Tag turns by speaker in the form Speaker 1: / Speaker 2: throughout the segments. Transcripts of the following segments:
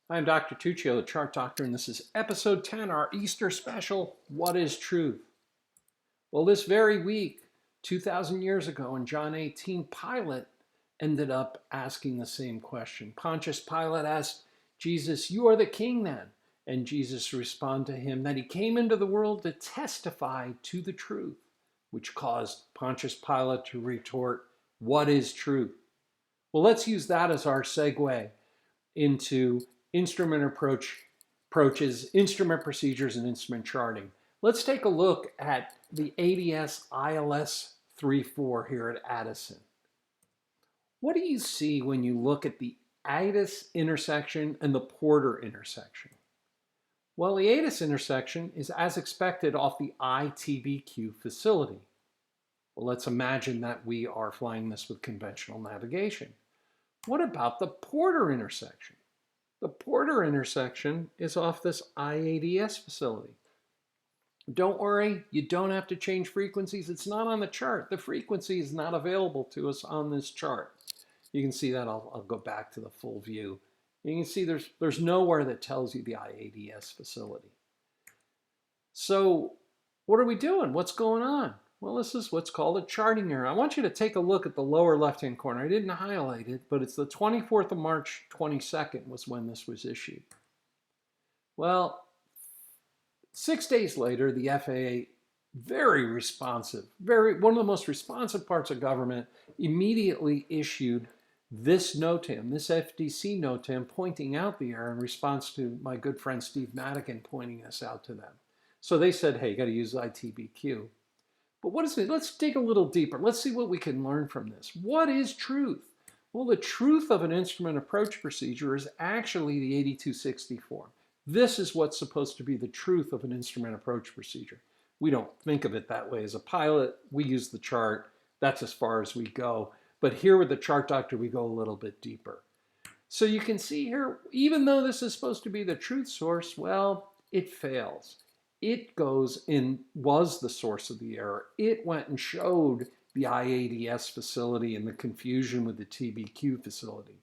Speaker 1: I'm Dr. Tuccio, the Chart Doctor, and this is episode 10, our Easter special, What is Truth? Well, this very week, 2,000 years ago in John 18, Pilate ended up asking the same question. Pontius Pilate asked Jesus, "You are the king then?" And Jesus responded to him that he came into the world to testify to the truth, which caused Pontius Pilate to retort, "What is truth?" Well, let's use that as our segue into approaches, instrument procedures, and instrument charting. Let's take a look at the ADS ILS 3-4 here at Addison. What do you see when you look at the ADS intersection and the Porter intersection? Well, the ADS intersection is as expected off the ITBQ facility. Well, let's imagine that we are flying this with conventional navigation. What about the Porter intersection? The Porter intersection is off this IADS facility. Don't worry, you don't have to change frequencies. It's not on the chart. The frequency is not available to us on this chart. You can see that. I'll go back to the full view. You can see there's nowhere that tells you the IADS facility. So what are we doing? What's going on? Well, this is what's called a charting error. I want you to take a look at the lower left-hand corner. I didn't highlight it, but it's the 24th of March 22nd was when this was issued. Well, 6 days later, the FAA, very responsive, one of the most responsive parts of government, immediately issued this NOTAM, this FDC NOTAM, pointing out the error in response to my good friend Steve Madigan pointing this out to them. So they said, hey, you got to use ITBQ. But what is it? Let's dig a little deeper. Let's see what we can learn from this. What is truth? Well, the truth of an instrument approach procedure is actually the 8260 form. This is what's supposed to be the truth of an instrument approach procedure. We don't think of it that way as a pilot. We use the chart. That's as far as we go. But here with the Chart Doctor, we go a little bit deeper. So you can see here, even though this is supposed to be the truth source, well, it fails. It was the source of the error. It went and showed the IADS facility and the confusion with the TBQ facility.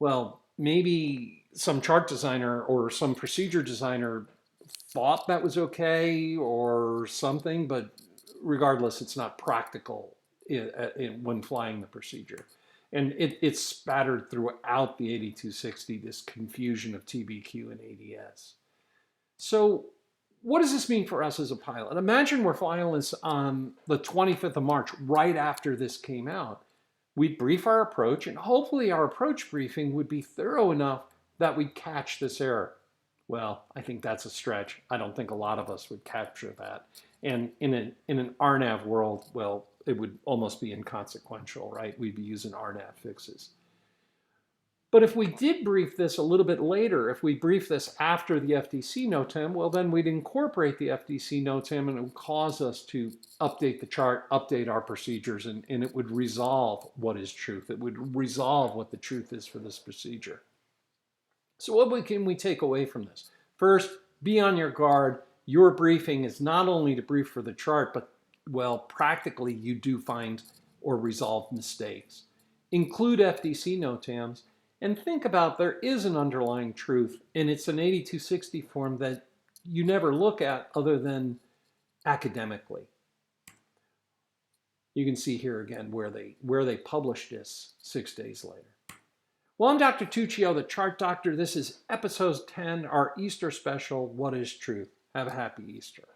Speaker 1: Well, maybe some chart designer or some procedure designer thought that was okay or something, but regardless, it's not practical when flying the procedure. And it's spattered throughout the 8260, this confusion of TBQ and ADS. So what does this mean for us as a pilot? Imagine we're flying this on the 25th of March, right after this came out. We'd brief our approach, and hopefully our approach briefing would be thorough enough that we'd catch this error. Well, I think that's a stretch. I don't think a lot of us would capture that. And in an RNAV world, well, it would almost be inconsequential, right? We'd be using RNAV fixes. But if we did brief this a little bit later, if we brief this after the FDC NOTAM, well, then we'd incorporate the FDC NOTAM and it would cause us to update the chart, update our procedures, and it would resolve what is truth. It would resolve what the truth is for this procedure. So what can we take away from this? First, be on your guard. Your briefing is not only to brief for the chart, but, well, practically you do find or resolve mistakes. Include FDC NOTAMs. And think about there is an underlying truth, and it's an 8260 form that you never look at other than academically. You can see here again where they published this 6 days later. Well, I'm Dr. Tuccio, the Chart Doctor. This is episode 10, our Easter special, What is Truth? Have a happy Easter.